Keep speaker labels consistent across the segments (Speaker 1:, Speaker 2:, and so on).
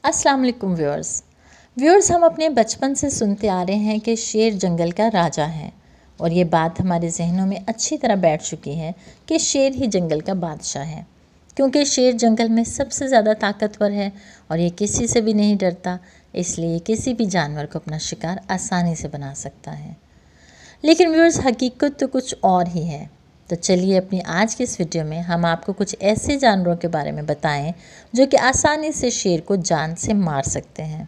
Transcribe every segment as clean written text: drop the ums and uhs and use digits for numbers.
Speaker 1: अस्सलाम वालेकुम व्यूअर्स हम अपने बचपन से सुनते आ रहे हैं कि शेर जंगल का राजा है और ये बात हमारे जहनों में अच्छी तरह बैठ चुकी है कि शेर ही जंगल का बादशाह है, क्योंकि शेर जंगल में सबसे ज़्यादा ताकतवर है और ये किसी से भी नहीं डरता, इसलिए किसी भी जानवर को अपना शिकार आसानी से बना सकता है। लेकिन व्यूअर्स हकीकत तो कुछ और ही है। तो चलिए अपनी आज की इस वीडियो में हम आपको कुछ ऐसे जानवरों के बारे में बताएं जो कि आसानी से शेर को जान से मार सकते हैं।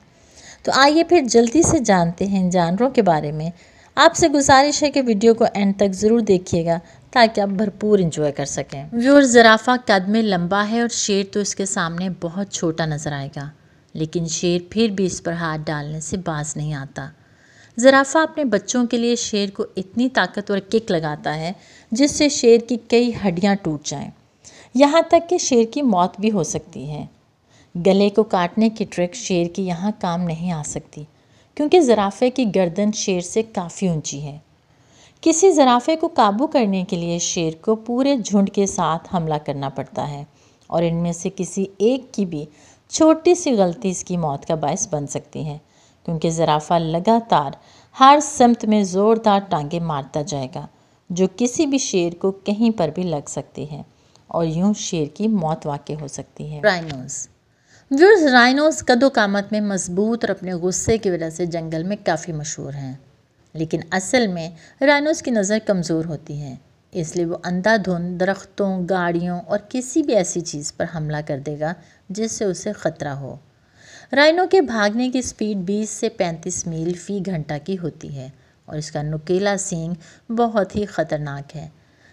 Speaker 1: तो आइए फिर जल्दी से जानते हैं इन जानवरों के बारे में। आपसे गुजारिश है कि वीडियो को एंड तक ज़रूर देखिएगा ताकि आप भरपूर इंजॉय कर सकें। व्यूअर्स, ज़राफ़ा कद में लंबा है और शेर तो इसके सामने बहुत छोटा नज़र आएगा, लेकिन शेर फिर भी इस पर हाथ डालने से बाज नहीं आता। ज़राफ़ा अपने बच्चों के लिए शेर को इतनी ताकतवर किक लगाता है जिससे शेर की कई हड्डियां टूट जाएं। यहाँ तक कि शेर की मौत भी हो सकती है। गले को काटने की ट्रिक शेर की यहाँ काम नहीं आ सकती, क्योंकि ज़राफ़े की गर्दन शेर से काफ़ी ऊंची है। किसी ज़राफ़े को काबू करने के लिए शेर को पूरे झुंड के साथ हमला करना पड़ता है और इनमें से किसी एक की भी छोटी सी गलती इसकी मौत का बायस बन सकती है, क्योंकि ज़राफ़ा लगातार हर समत में ज़ोरदार टांगे मारता जाएगा जो किसी भी शेर को कहीं पर भी लग सकती है और यूं शेर की मौत वाक़ई हो सकती है। राइनोस कदो कामत में मजबूत और अपने गुस्से की वजह से जंगल में काफ़ी मशहूर हैं, लेकिन असल में राइनोस की नज़र कमज़ोर होती है, इसलिए वो अंधाधुंध दरख्तों, गाड़ियों और किसी भी ऐसी चीज़ पर हमला कर देगा जिससे उसे ख़तरा हो। राइनो के भागने की स्पीड 20 से 35 मील फ़ी घंटा की होती है और इसका नुकीला सींग बहुत ही ख़तरनाक है,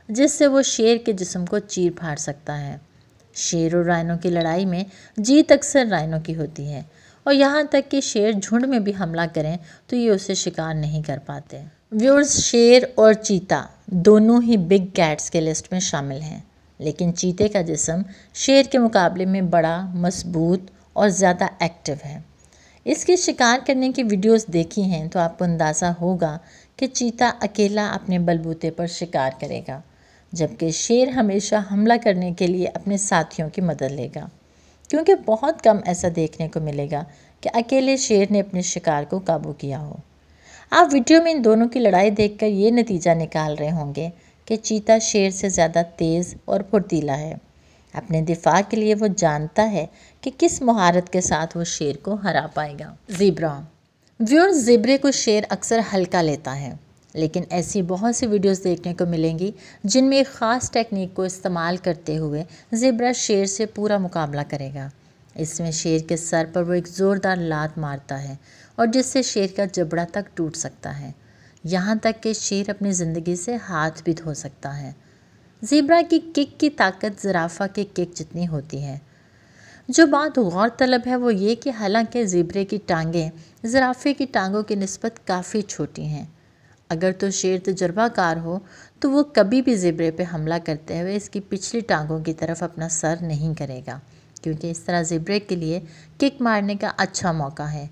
Speaker 1: जिससे वो शेर के जिस्म को चीर फाड़ सकता है। शेर और राइनो की लड़ाई में जीत अक्सर राइनो की होती है और यहाँ तक कि शेर झुंड में भी हमला करें तो ये उसे शिकार नहीं कर पाते। व्यूअर्स, शेर और चीता दोनों ही बिग कैट्स के लिस्ट में शामिल हैं, लेकिन चीते का जिस्म शेर के मुकाबले में बड़ा, मजबूत और ज़्यादा एक्टिव है। इसके शिकार करने की वीडियोस देखी हैं तो आपको अंदाज़ा होगा कि चीता अकेला अपने बलबूते पर शिकार करेगा, जबकि शेर हमेशा हमला करने के लिए अपने साथियों की मदद लेगा, क्योंकि बहुत कम ऐसा देखने को मिलेगा कि अकेले शेर ने अपने शिकार को काबू किया हो। आप वीडियो में इन दोनों की लड़ाई देखकर ये नतीजा निकाल रहे होंगे कि चीता शेर से ज़्यादा तेज़ और फुर्तीला है। अपने दिफा के लिए वो जानता है कि किस महारत के साथ वो शेर को हरा पाएगा। ज़ेब्रा। व्यूअर्स, ज़ेब्रे को शेर अक्सर हल्का लेता है, लेकिन ऐसी बहुत सी वीडियोस देखने को मिलेंगी जिनमें एक ख़ास टेक्निक को इस्तेमाल करते हुए ज़ेब्रा शेर से पूरा मुकाबला करेगा। इसमें शेर के सर पर वो एक ज़ोरदार लात मारता है और जिससे शेर का जबड़ा तक टूट सकता है, यहाँ तक कि शेर अपनी ज़िंदगी से हाथ भी धो सकता है। ज़ेब्रा की किक की ताकत ज़राफ़ा की किक जितनी होती है। जो बात गौर तलब है वो ये कि हालांकि ज़ेब्रे की टांगें ज़राफ़े की टांगों की निस्बत काफ़ी छोटी हैं, अगर तो शेर तजर्बाकार हो तो वो कभी भी ज़ेब्रे पे हमला करते हुए इसकी पिछली टांगों की तरफ अपना सर नहीं करेगा, क्योंकि इस तरह ज़ेब्रे के लिए किक मारने का अच्छा मौका है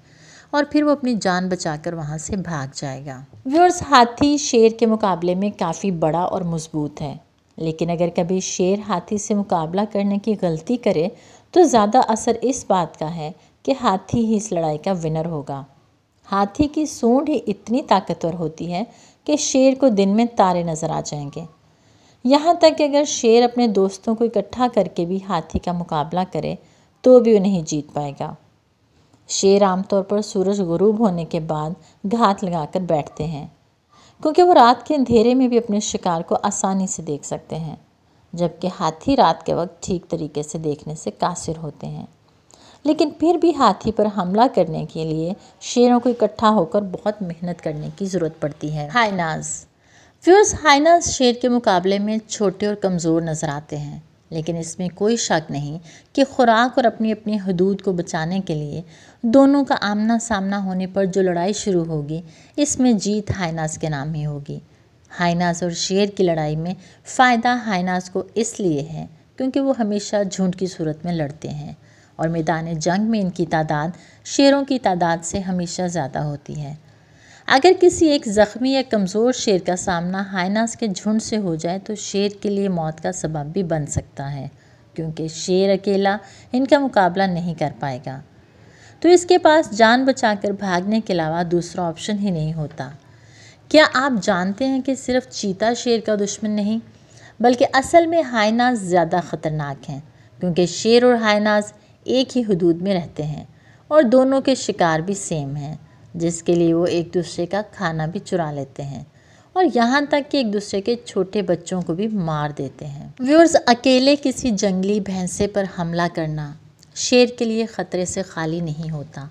Speaker 1: और फिर वो अपनी जान बचाकर वहाँ से भाग जाएगा। व्यूअर्स, हाथी शेर के मुकाबले में काफ़ी बड़ा और मजबूत है, लेकिन अगर कभी शेर हाथी से मुकाबला करने की गलती करे तो ज़्यादा असर इस बात का है कि हाथी ही इस लड़ाई का विनर होगा। हाथी की सूंड ही इतनी ताकतवर होती है कि शेर को दिन में तारे नज़र आ जाएंगे। यहाँ तक कि अगर शेर अपने दोस्तों को इकट्ठा करके भी हाथी का मुकाबला करे तो भी वो नहीं जीत पाएगा। शेर आमतौर पर सूरज गुरूब होने के बाद घात लगाकर बैठते हैं, क्योंकि वो रात के अंधेरे में भी अपने शिकार को आसानी से देख सकते हैं, जबकि हाथी रात के वक्त ठीक तरीके से देखने से कासिर होते हैं। लेकिन फिर भी हाथी पर हमला करने के लिए शेरों को इकट्ठा होकर बहुत मेहनत करने की ज़रूरत पड़ती है। हाइनास। व्यूअर्स, हाइनास शेर के मुकाबले में छोटे और कमज़ोर नज़र आते हैं, लेकिन इसमें कोई शक नहीं कि खुराक और अपनी अपनी हदूद को बचाने के लिए दोनों का आमना सामना होने पर जो लड़ाई शुरू होगी, इसमें जीत हाइनास के नाम ही होगी। हाइनास और शेर की लड़ाई में फ़ायदा हाइनास को इसलिए है क्योंकि वो हमेशा झुंड की सूरत में लड़ते हैं और मैदान जंग में इनकी तादाद शेरों की तादाद से हमेशा ज़्यादा होती है। अगर किसी एक ज़ख्मी या कमज़ोर शेर का सामना हाइनास के झुंड से हो जाए तो शेर के लिए मौत का सबब भी बन सकता है, क्योंकि शेर अकेला इनका मुकाबला नहीं कर पाएगा। تو اس کے پاس جان بچا کر بھاگنے کے علاوہ دوسرا آپشن ہی نہیں ہوتا۔ کیا آپ جانتے ہیں کہ صرف چیتا شیر کا دشمن نہیں بلکہ اصل میں ہائناز زیادہ خطرناک ہیں، کیونکہ شیر اور ہائناز ایک ہی حدود میں رہتے ہیں اور دونوں کے شکار بھی سیم ہیں، جس کے لیے وہ ایک دوسرے کا کھانا بھی چرا لیتے ہیں اور یہاں تک کہ ایک دوسرے کے چھوٹے بچوں کو بھی مار دیتے ہیں۔ ویورز، اکیلے کسی جنگلی بھینسے پر حملہ کرنا شیر کے لیے خطرے سے خالی نہیں ہوتا۔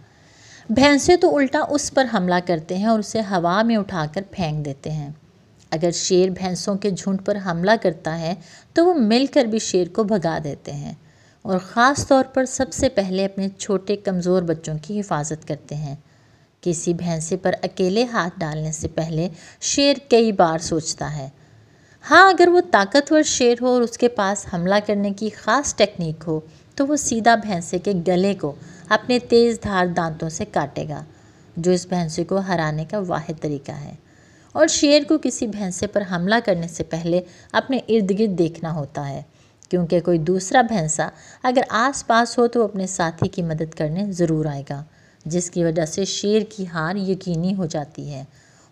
Speaker 1: بھینسے تو الٹا اس پر حملہ کرتے ہیں اور اسے ہوا میں اٹھا کر پھینک دیتے ہیں۔ اگر شیر بھینسوں کے جھنڈ پر حملہ کرتا ہے تو وہ مل کر بھی شیر کو بھگا دیتے ہیں اور خاص طور پر سب سے پہلے اپنے چھوٹے کمزور بچوں کی حفاظت کرتے ہیں۔ کسی بھینسے پر اکیلے ہاتھ ڈالنے سے پہلے شیر کئی بار سوچتا ہے۔ ہاں، اگر وہ طاقتور شیر ہو اور اس کے پاس حملہ کرنے کی خاص ٹیکنیک ہو تو وہ سیدھا بھینسے کے گلے کو اپنے تیز دھار دانتوں سے کاٹے گا، جو اس بھینسے کو ہرانے کا واحد طریقہ ہے۔ اور شیر کو کسی بھینسے پر حملہ کرنے سے پہلے اپنے ارد گرد دیکھنا ہوتا ہے، کیونکہ کوئی دوسرا بھینسا اگر آس پاس ہو تو اپنے ساتھی کی مدد کرنے ضرور آئے گا، جس کی وجہ سے شیر کی ہار یقینی ہو جاتی ہے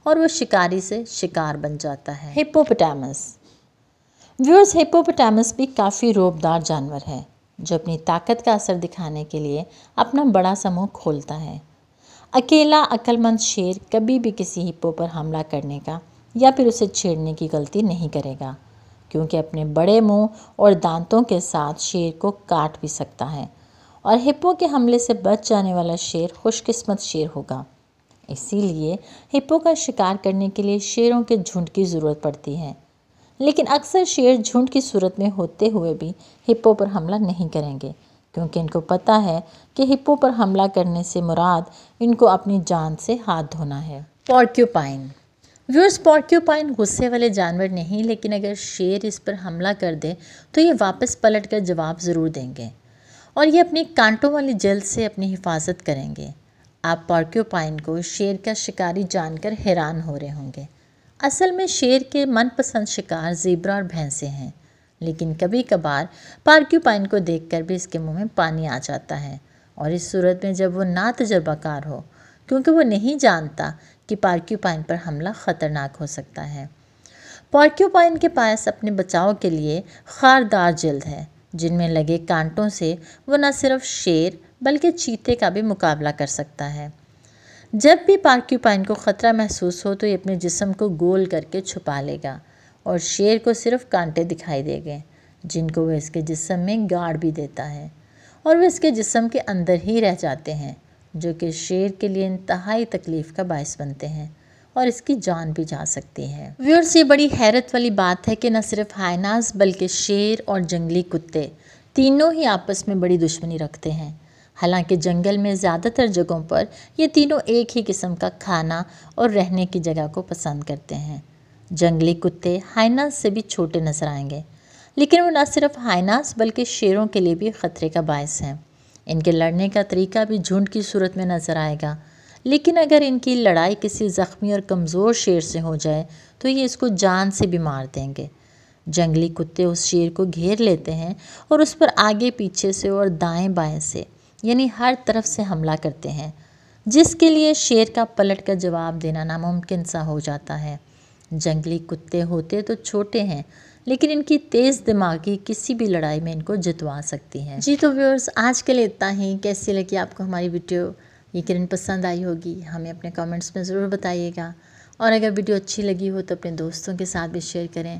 Speaker 1: اور وہ شکاری سے شکار بن جاتا ہے۔ ہپوپوٹامس۔ ویورز، ہپوپوٹامس بھی کافی رعبدار جانور ہے جو اپنی طاقت کا اثر دکھانے کے لیے اپنا بڑا سا منہ کھولتا ہے۔ اکیلا عقل مند شیر کبھی بھی کسی ہپو پر حملہ کرنے کا یا پھر اسے چھیڑنے کی غلطی نہیں کرے گا، کیونکہ اپنے بڑے منہ اور دانتوں کے ساتھ شیر کو کاٹ بھی سکتا ہے اور ہپو کے حملے سے بچ جانے والا شیر خوش قسمت شیر ہوگا۔ اسی لیے ہپو کا شکار کرنے کے لیے شیروں کے جھنڈ کی ضرورت پڑتی ہے، لیکن اکثر شیر جھنڈ کی صورت میں ہوتے ہوئے بھی ہپو پر حملہ نہیں کریں گے، کیونکہ ان کو پتہ ہے کہ ہپو پر حملہ کرنے سے مراد ان کو اپنی جان سے ہاتھ دھونا ہے۔ پورکیوپائن۔ ویورز، پورکیوپائن غصے والے جانور نہیں، لیکن اگر شیر اس پر حملہ کر دے تو یہ واپس پلٹ کر جواب ضرور دیں گے اور یہ اپنی کانٹوں والی جلد سے اپنی حفاظت کریں گے۔ آپ پورکیوپائن کو شیر کا شکاری جان کر حیران ہو رہے ہوں گے۔ اصل میں شیر کے من پسند شکار زیبرا اور بھینسے ہیں، لیکن کبھی کبھار پورکیوپائن کو دیکھ کر بھی اس کے منہ میں پانی آ جاتا ہے، اور اس صورت میں جب وہ نا تجربہ کار ہو، کیونکہ وہ نہیں جانتا کہ پورکیوپائن پر حملہ خطرناک ہو سکتا ہے۔ پورکیوپائن کے پاس اپنے بچاؤ کے لیے خاردار جلد ہے، جن میں لگے کانٹوں سے وہ نہ صرف شیر بلکہ چیتے کا بھی مقابلہ کر سکتا ہے۔ جب بھی پورکیوپائن کو خطرہ محسوس ہو تو یہ اپنے جسم کو گول کر کے چھپا لے گا اور شیر کو صرف کانٹے دکھائی دیں گے، جن کو وہ اس کے جسم میں گاڑ بھی دیتا ہے اور وہ اس کے جسم کے اندر ہی رہ جاتے ہیں، جو کہ شیر کے لیے انتہائی تکلیف کا باعث بنتے ہیں اور اس کی جان بھی جا سکتی ہے۔ ویورز، یہ بڑی حیرت والی بات ہے کہ نہ صرف ہائناز بلکہ شیر اور جنگلی کتے تینوں ہی آپس میں بڑی دشمنی رکھتے ہیں۔ حالانکہ جنگل میں زیادہ تر جگہوں پر یہ تینوں ایک ہی قسم کا کھانا اور رہنے کی جگہ کو پسند کرتے ہیں۔ جنگلی کتے ہائناز سے بھی چھوٹے نظر آئیں گے، لیکن وہ نہ صرف ہائناز بلکہ شیروں کے لیے بھی خطرے کا باعث ہیں۔ ان کے لڑنے کا طریقہ بھی جھنڈ کی صورت میں نظر آئے گا، لیکن اگر ان کی لڑائی کسی زخمی اور کمزور شیر سے ہو جائے تو یہ اس کو جان سے بھی مار دیں گے۔ جنگلی کتے اس شیر کو گھیر لیتے ہیں اور اس پر آگے پیچھے سے اور دائیں بائیں سے یعنی ہر طرف سے حملہ کرتے ہیں، جس کے لیے شیر کا پلٹ کر جواب دینا ناممکن سا ہو جاتا ہے۔ جنگلی کتے ہوتے تو چھوٹے ہیں، لیکن ان کی تیز دماغی کسی بھی لڑائی میں ان کو جتوا سکتی ہے۔ جی تو ویورز، آج کے لیے اتنا ہی۔ کیسی لگی آپ کو ہماری ویڈیو؟ یقیناً پسند آئی ہوگی، ہمیں اپنے کامنٹس میں ضرور بتائیے گا، اور اگر ویڈیو اچھی لگی ہو تو اپنے دوستوں کے ساتھ بھی شیئر کریں۔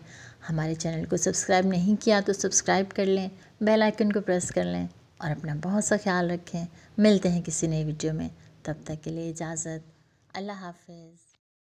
Speaker 1: ہمارے چینل کو سبسکرائب نہیں کیا تو سبسکرائب کر لیں، بیل آئیکن کو پریس کر لیں اور اپنا بہت سا خیال رکھیں۔ ملتے ہیں کسی نئی ویڈیو میں، تب تک کے لیے اجازت۔ اللہ حافظ۔